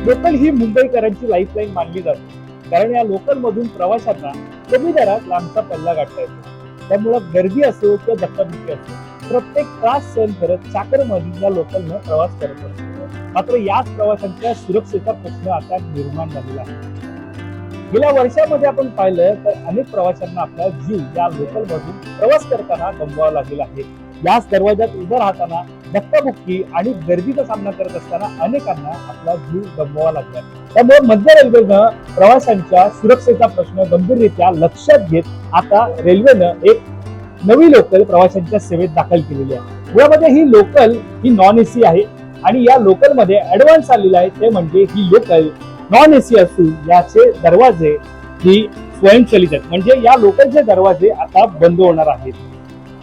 Local ही मुंबईकरांची lifeline मानली जाते, कारण या लोकल मधून प्रवाशांना कमी दरात लांबचा पल्ला गाठता येतो. त्यामुळं गर्दी असो किंवा धक्काबुक्की असो, प्रत्येक त्रास सहन करत चाकरमानी या लोकलनं प्रवास करत असतो. मात्र याच प्रवाशांच्या सुरक्षेचा प्रश्न आता निर्माण झालेला आहे. गेल्या वर्षामध्ये आपण पाहिलं तर अनेक प्रवाशांना आपला जीव या लोकल मधून प्रवास करताना गमवावा लागलेला आहे. याच दरवाजात उभं राहताना धक्काबुक्की आणि गर्दीचा सामना करत असताना अनेकांना आपला जीव गमवावा लागला. त्यामुळे मध्य रेल्वेनं प्रवाशांच्या सुरक्षेचा प्रश्न गंभीररित्या लक्षात घेत आता रेल्वेनं एक नवी लोकल प्रवाशांच्या सेवेत दाखल केलेली आहे. यामध्ये ही लोकल ही नॉन एसी आहे आणि या लोकल मध्ये ऍडव्हान्स आलेला आहे ते म्हणजे ही लोकल नॉन एसी असून याचे दरवाजे ही स्वयंचलित आहेत. म्हणजे या लोकलचे दरवाजे आता बंद होणार आहेत.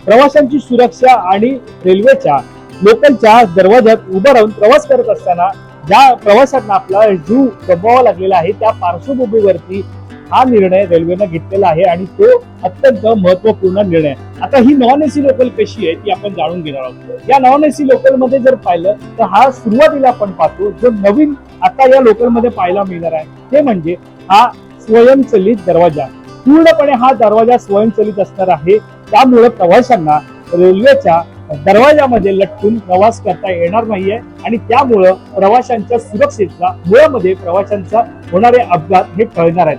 प्रवाशांची सुरक्षा आणि रेल्वेच्या लोकलच्या दरवाज्यात उभं राहून प्रवास करत असताना ज्या प्रवाशांना आपला जीव गमवावा लागलेला आहे त्या पार्श्वभूमीवरती हा निर्णय रेल्वेनं घेतलेला आहे आणि तो अत्यंत महत्वपूर्ण निर्णय. आता ही नॉन एसी लोकल कशी आहे ती आपण जाणून घेणार आहोत. या नॉन एसी लोकल मध्ये जर पाहिलं तर हा सुरुवातीला आपण पाहतो जो नवीन आता या लोकल मध्ये पाहायला मिळणार आहे ते म्हणजे हा स्वयंचलित दरवाजा. पूर्णपणे हा दरवाजा स्वयंचलित असणार आहे. त्यामुळे प्रवाशांना रेल्वेच्या दरवाजामध्ये लटकून प्रवास करता येणार नाहीये आणि त्यामुळं प्रवाशांच्या सुरक्षेचा मुळामध्ये प्रवाशांचा होणारे अपघात हे टळणार आहेत.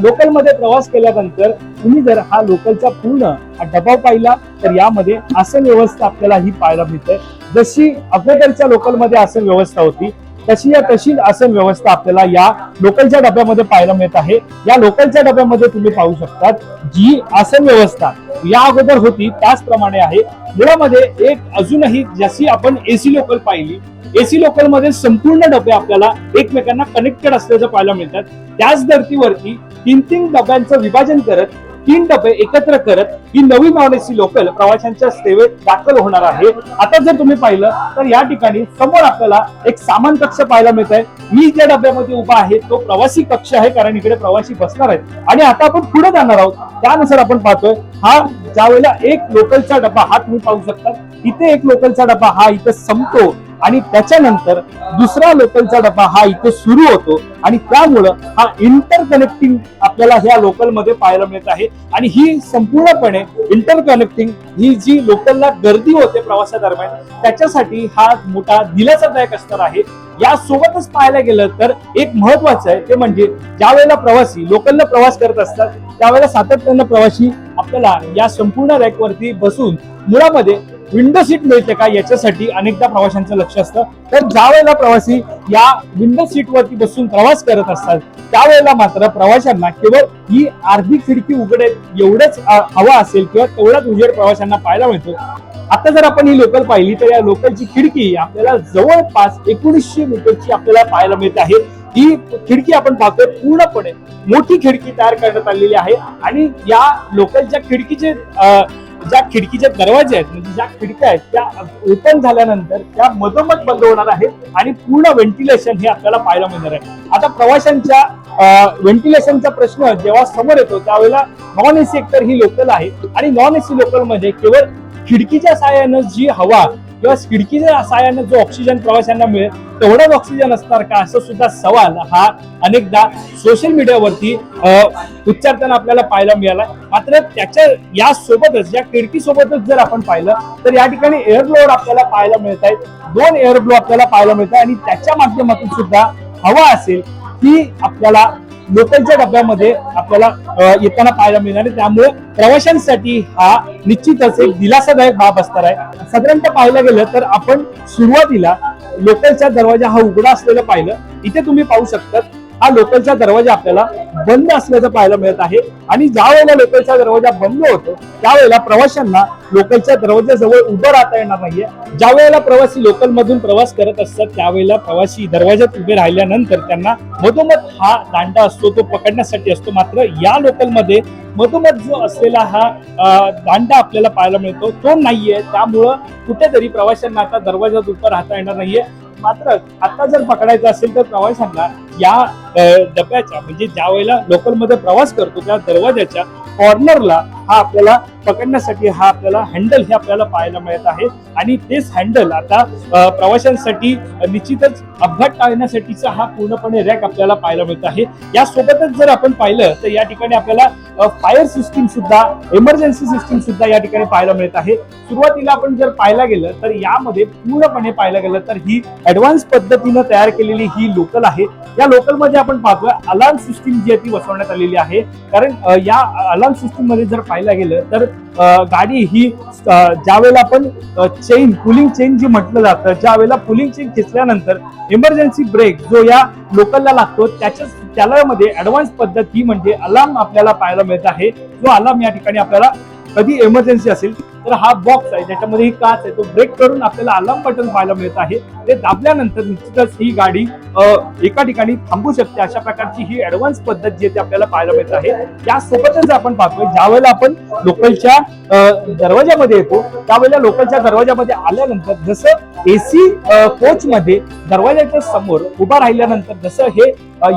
लोकल मध्ये प्रवास केल्यानंतर तुम्ही जर हा लोकलचा पूर्ण हा डबा पाहिला तर यामध्ये आसन व्यवस्था आपल्याला ही पाहायला मिळते. जशी अगोदरच्या लोकल मध्ये आसन व्यवस्था होती तशी आसन व्यवस्था आपल्याला या लोकलच्या डब्यामध्ये पाहायला मिळत आहे. या लोकलच्या डब्यामध्ये तुम्ही पाहू शकता जी आसन व्यवस्था या अगोदर होती त्याचप्रमाणे आहे. मुळामध्ये एक अजूनही जशी आपण एसी लोकल पाहिली, एसी लोकल मध्ये संपूर्ण डबे आपल्याला एकमेकांना कनेक्टेड असल्याचं पाहायला मिळतात. त्याच धर्तीवरती तीन तीन डब्यांचं विभाजन करत 3 डबे एकत्र करत ही नवी नॉन एसी लोकल प्रवाशांच्या सेवेत दाखल होणार आहे. आता जर तुम्ही पाहिलं तर या ठिकाणी समोर आपल्याला एक सामान कक्ष पाहायला मिळत आहे. मी ज्या डब्यामध्ये उभा आहे तो प्रवासी कक्ष आहे, कारण इकडे प्रवासी बसणार आहेत आणि आता आपण पुढे जाणार आहोत. त्यानुसार आपण पाहतोय हा ज्या वेळेला एक लोकलचा डबा हा तुम्ही पाहू शकता, इथे एक लोकलचा डबा हा इथे संपतो आणि त्याच्यानंतर दुसरा लोकलचा डबा हा इथे सुरू होतो आणि त्यामुळं हा इंटरकनेक्टिंग आपल्याला ह्या लोकल मध्ये पाहायला मिळत आहे. आणि ही संपूर्णपणे इंटरकनेक्टिंग ही जी लोकलला गर्दी होते प्रवासादरम्यान त्याच्यासाठी हा मोठा दिलासादायक असणार आहे. यासोबतच पाहायला गेलं तर एक महत्वाचं आहे ते म्हणजे ज्या वेळेला प्रवासी लोकलला प्रवास करत असतात त्यावेळेला सातत्यानं प्रवासी आपल्याला या संपूर्ण रॅकवरती बसून मुळामध्ये विंडो सीट मिळते का याच्यासाठी अनेकदा प्रवाशांचं लक्ष असतं. तर ज्या वेळेला प्रवासी या विंडो सीट वरती बसून प्रवास करत असतात त्यावेळेला मात्र प्रवाशांना केवळ ही अर्धी खिडकी उघडेल एवढंच हवा असेल किंवा तेवढाच उजेड प्रवाशांना पाहायला मिळतो. आता जर आपण ही लोकल पाहिली तर या लोकलची खिडकी आपल्याला जवळपास 1900 मीटरची आपल्याला पाहायला मिळत आहे. ही खिडकी आपण पाहतोय पूर्णपणे मोठी खिडकी तयार करण्यात आलेली आहे आणि या लोकलच्या ज्या खिडकीचे दरवाजे आहेत म्हणजे ज्या खिडक्या आहेत त्या ओपन झाल्यानंतर त्या मधोमध बंद होणार आहेत आणि पूर्ण व्हेंटिलेशन हे आपल्याला पाहायला मिळणार आहे. आता प्रवाशांच्या व्हेंटिलेशनचा प्रश्न जेव्हा समोर येतो त्यावेळेला नॉन एसी एकतर ही लोकल आहे आणि नॉन एसी लोकल मध्ये केवळ खिडकीच्या साहाय्यानं जी हवा किंवा खिडकीच्या साहाय्यानं जो ऑक्सिजन प्रवाशांना मिळेल तेवढाच ऑक्सिजन असणार का असं सुद्धा सवाल हा अनेकदा सोशल मीडियावरती उच्चारताना आपल्याला पाहायला मिळाला. मात्र त्याच्या या सोबतच या खिडकी सोबतच जर आपण पाहिलं तर या ठिकाणी एअर ब्लोअर आपल्याला पाहायला मिळत आहेत. 2 एअर ब्लो आपल्याला पाहायला मिळत आहे आणि त्याच्या माध्यमातून सुद्धा हवा असेल ती आपल्याला लोकलच्या डब्यामध्ये आपल्याला येताना पाहायला मिळणार आहे. त्यामुळे प्रवाशांसाठी हा निश्चितच एक दिलासादायक बाब असणार आहे. साधारणतः पाहायला गेलं तर आपण सुरुवातीला लोकलचा दरवाजा हा उघडा असलेला पाहिलं. इथे तुम्ही पाहू शकता हा लोकलचा दरवाजा आपल्याला बंद असल्याचं पाहायला मिळत आहे आणि ज्या वेळेला लोकलचा दरवाजा बंद होतो त्यावेळेला प्रवाशांना लोकलच्या दरवाजाजवळ उभं राहता येणार नाहीये. ज्या वेळेला प्रवासी लोकल मधून प्रवास करत असतात त्यावेळेला प्रवासी दरवाजात उभे राहिल्यानंतर त्यांना मधोमध हा दांडा असतो तो पकडण्यासाठी असतो. मात्र या लोकल मध्ये मधोमध जो असलेला हा दांडा आपल्याला पाहायला मिळतो तो नाहीये. त्यामुळं कुठेतरी प्रवाशांना आता दरवाजात उभं राहता येणार नाहीये. मात्र आता जर पकडायचं असेल तर प्रवाशांना या डब्याच्या म्हणजे ज्या वेळेला लोकल मध्ये प्रवास करतो त्या दरवाजाच्या कॉर्नरला हा आपल्याला पकडण्यासाठी हा आपल्याला हँडल हे आपल्याला पाहायला मिळत आहे आणि तेच हँडल आता प्रवाशांसाठी निश्चितच अपघात टाळण्यासाठीचा हा पूर्णपणे रॅक आपल्याला पाहायला मिळत आहे. यासोबतच जर आपण पाहिलं तर या ठिकाणी आपल्याला फायर सिस्टीम सुद्धा, इमर्जन्सी सिस्टीम सुद्धा या ठिकाणी पाहायला मिळत आहे. सुरुवातीला आपण जर पाहायला गेलं तर यामध्ये पूर्णपणे पाहायला गेलं तर ही ऍडव्हान्स पद्धतीनं तयार केलेली ही लोकल आहे. या लोकल मध्ये आपण पाहतोय अलार्म सिस्टीम जी आहे ती बसवण्यात आलेली आहे. कारण या अलार्म सिस्टीम मध्ये जर पाहायला गेलं तर गाडी ही ज्या वेळेला आपण चेन, पुलिंग चेन जी म्हटलं जातं, ज्या वेळेला पुलिंग चेन खेचल्यानंतर इमर्जन्सी ब्रेक जो या लोकलला लागतो त्याला मध्ये ऍडव्हान्स पद्धत ही म्हणजे अलार्म आपल्याला पाहायला मिळत आहे. जो अलार्म या ठिकाणी आपल्याला कधी इमर्जन्सी असेल तर हा बॉक्स आहे, त्याच्यामध्ये ही काच आहे, तो ब्रेक करून आपल्याला अलार्म बटन पाहायला मिळत आहे. ते दाबल्यानंतर निश्चितच ही गाडी एका ठिकाणी थांबू शकते. अशा प्रकारची ही ऍडव्हान्स पद्धत जी आहे आपल्याला पाहायला मिळत आहे. यासोबतच आपण पाहतोय ज्या वेळेला आपण लोकलच्या दरवाजामध्ये येतो त्यावेळेला लोकलच्या दरवाजामध्ये आल्यानंतर जसं एसी कोच मध्ये दरवाजाच्या समोर उभा राहिल्यानंतर जसं हे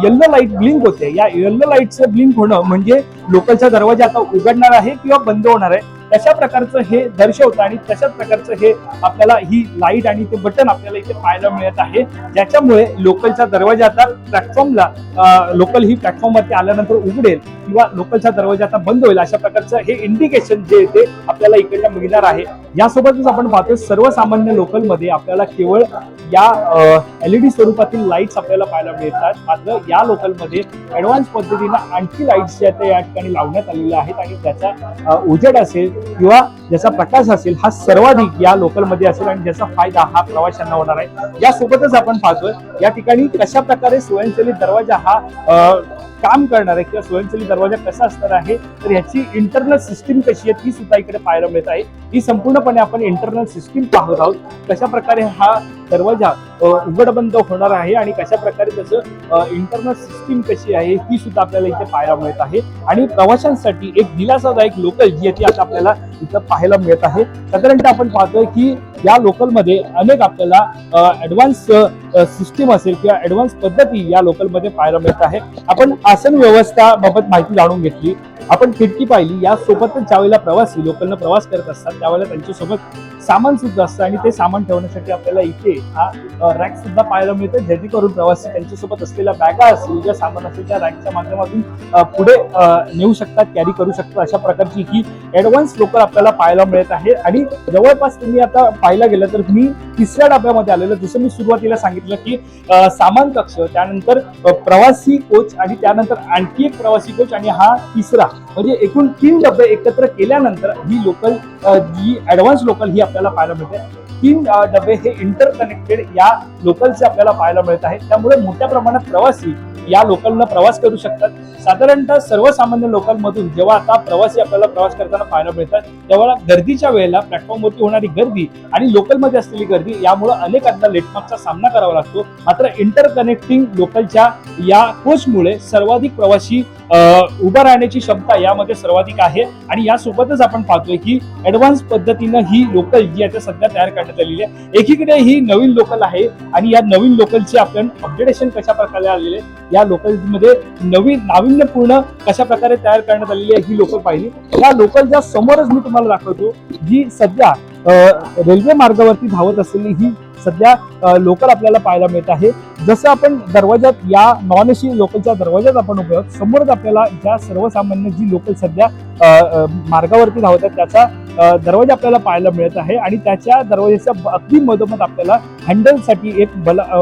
येल्लो लाईट ब्लिंक होते, या येल्लो लाईटचं ब्लिंक होणं म्हणजे लोकलचा दरवाजा आता उघडणार आहे किंवा बंद होणार आहे, तशा प्रकारचं हे दर्शवतं आणि तशाच प्रकारचं हे आपल्याला ही लाईट आणि ते बटन आपल्याला इथे पाहायला मिळत आहे. ज्याच्यामुळे लोकलचा दरवाजा आता प्लॅटफॉर्मला लोकल ही प्लॅटफॉर्मवरती आल्यानंतर उघडेल किंवा लोकलचा दरवाजा आता बंद होईल अशा प्रकारचं हे इंडिकेशन जे ते आपल्याला इकडनं मिळणार आहे. यासोबतच आपण पाहतो सर्वसामान्य लोकलमध्ये आपल्याला केवळ या LED स्वरूपातील लाईट्स आपल्याला पाहायला मिळतात. मात्र या लोकलमध्ये ऍडव्हान्स पद्धतीनं आणखी लाईट्स जे आहेत या ठिकाणी लावण्यात आलेल्या आहेत आणि त्याचा उजेड असेल किंवा ज्याचा प्रकाश असेल हा सर्वाधिक या लोकलमध्ये असेल आणि ज्याचा फायदा हा प्रवाशांना होणार आहे. यासोबतच आपण पाहतोय या ठिकाणी कशा प्रकारे स्वयंचलित दरवाजा हा काम करणार आहे किंवा स्वयंचलित दरवाजा कसा असणार आहे, तर ह्याची इंटरनल सिस्टीम कशी आहे ती सुद्धा इकडे पाहायला मिळत आहे. ही संपूर्णपणे आपण इंटरनल सिस्टीम पाहत आहोत. कशा प्रकारे हा दरवाजा उघड बंद होणार आहे आणि कशा प्रकारे त्याचं इंटरनल सिस्टीम कशी आहे ती सुद्धा आपल्याला इथे पाहायला मिळत आहे. आणि प्रवाशांसाठी एक दिलासादायक लोकल जी आहे ती आता आपल्याला इथं पाहायला मिळत आहे. साधारणतः आपण पाहतोय की या लोकलमध्ये अनेक आपल्याला ऍडव्हान्स सिस्टीम असेल किंवा ऍडव्हान्स पद्धती या लोकलमध्ये पाहायला मिळत आहे. आपण आसन व्यवस्था बाबत माहिती जाणून घेतली, आपण खिडकी पाहिली. यासोबतच ज्यावेळेला प्रवासी लोकलनं प्रवास करत असतात त्यावेळेला त्यांच्यासोबत सामान सुद्धा असतं आणि ते सामान ठेवण्यासाठी आपल्याला इथे हा रॅक सुद्धा पाहायला मिळतं, जेणेकरून प्रवासी त्यांच्यासोबत असलेल्या बॅगा असतील, ज्या सामान असेल त्या रॅकच्या माध्यमातून पुढे नेऊ शकतात, कॅरी करू शकतात. अशा प्रकारची ही ऍडव्हान्स लोकल आपल्याला पाहायला मिळत आहे. आणि जवळपास तुम्ही आता पाहायला गेलं तर मी तिसऱ्या डब्यामध्ये आलेलं, जसं मी सुरुवातीला सांगितलं की सामान कक्ष, त्यानंतर प्रवासी कोच आणि त्यानंतर आणखी एक प्रवासी कोच आणि हा तिसरा, म्हणजे एकूण 3 डबे एकत्र केल्यानंतर ही लोकल जी ऍडव्हान्स लोकल ही आपल्याला पाहायला मिळते. 3 डबे हे इंटरकनेक्टेड या लोकलचे आपल्याला पाहायला मिळत आहेत. त्यामुळे मोठ्या प्रमाणात प्रवासी या लोकलनं प्रवास करू शकतात. साधारणतः सर्वसामान्य लोकलमधून जेव्हा आता प्रवासी आपल्याला प्रवास करताना पाहायला मिळतात तेव्हा गर्दीच्या वेळेला प्लॅटफॉर्मवरती होणारी गर्दी आणि लोकलमध्ये असलेली गर्दी यामुळे अनेकांना लेटमार्कचा सामना करावा लागतो. मात्र इंटरकनेक्टिंग लोकलच्या या कोचमुळे सर्वाधिक प्रवासी उभा राहण्याची क्षमता यामध्ये सर्वाधिक आहे. आणि यासोबतच आपण पाहतोय की ऍडव्हान्स पद्धतीनं ही लोकल जी आता सध्या तयार करण्यात आलेली आहे. एकीकडे ही नवीन लोकल आहे आणि या नवीन लोकलचे आपण अपडेटेशन कशा प्रकारे आलेले, या लोकलमध्ये नाविन्यपूर्ण कशा प्रकारे तयार करण्यात आलेली आहे ही लोकल पाहिली. या लोकलच्या समोरच मी तुम्हाला दाखवतो जी सध्या रेल्वे मार्गावरती धावत असलेली ही सध्या लोकल आपल्याला पाहायला मिळत आहे. जसं आपण दरवाजात या नॉन एसी लोकलच्या दरवाजात आपण उभे आहोत, समोरच आपल्याला ज्या सर्वसामान्य जी लोकल सध्या मार्गावरती धावत आहेत त्याचा दरवाजा आपल्याला पाहायला मिळत आहे. आणि त्याच्या दरवाजाच्या अगदी मधोमध आपल्याला हँडलसाठी एक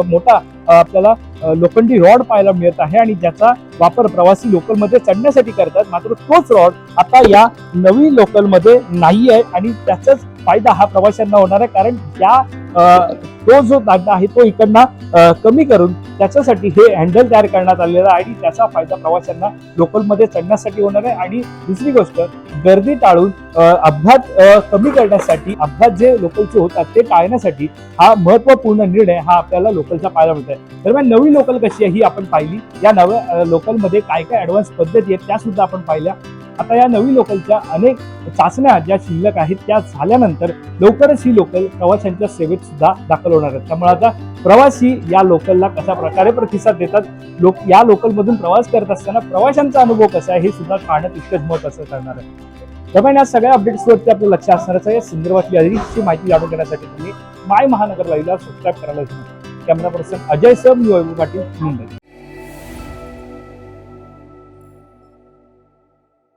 मोठा आपल्याला लोखंडी रॉड पाहायला मिळत आहे आणि ज्याचा वापर प्रवासी लोकलमध्ये चढण्यासाठी करतात. मात्र तोच रॉड आता या नवीन लोकलमध्ये नाही आहे आणि त्याचाच फायदा हा प्रवाशांना होणार आहे. कारण तो जो दागा आहे तो इकडनं कमी करून त्याच्यासाठी हे हँडल तयार करण्यात आलेला आहे आणि त्याचा फायदा प्रवाशांना लोकलमध्ये चढण्यासाठी होणार आहे. आणि दुसरी गोष्ट, गर्दी टाळून अपघात कमी करण्यासाठी, अपघात जे लोकलचे होतात ते टाळण्यासाठी हा महत्वपूर्ण निर्णय हा आपल्याला लोकलचा पाहायला मिळत आहे. दरम्यान नवी लोकल कशी आहे ही आपण पाहिली. या नव्या लोकलमध्ये काय काय ऍडव्हान्स पद्धती आहेत त्या सुद्धा आपण पाहिल्या. आता या नवीन लोकलच्या अनेक चाचण्या ज्या शिल्लक आहेत त्या झाल्यानंतर लवकरच ही लोकल प्रवाशांच्या सेवेत सुद्धा दाखल होणार आहेत. त्यामुळे आता प्रवासी या लोकलला कशा प्रकारे प्रतिसाद देतात, या लोकलमधून प्रवास करत असताना प्रवाशांचा अनुभव कसा आहे हे सुद्धा पाहणं तितकंच महत्त्वाचं ठरणार आहे. त्यामुळे या सगळ्या अपडेट्सवरती आपलं लक्ष असणारच आहे. या संदर्भातली अधिकची माहिती जाणून घेण्यासाठी तुम्ही माय महानगर लाईव्हला सबस्क्राईब करायला विसरू नका. कॅमेरा पर्सन अजय सर, मी वैभव पाटील, मुंबई.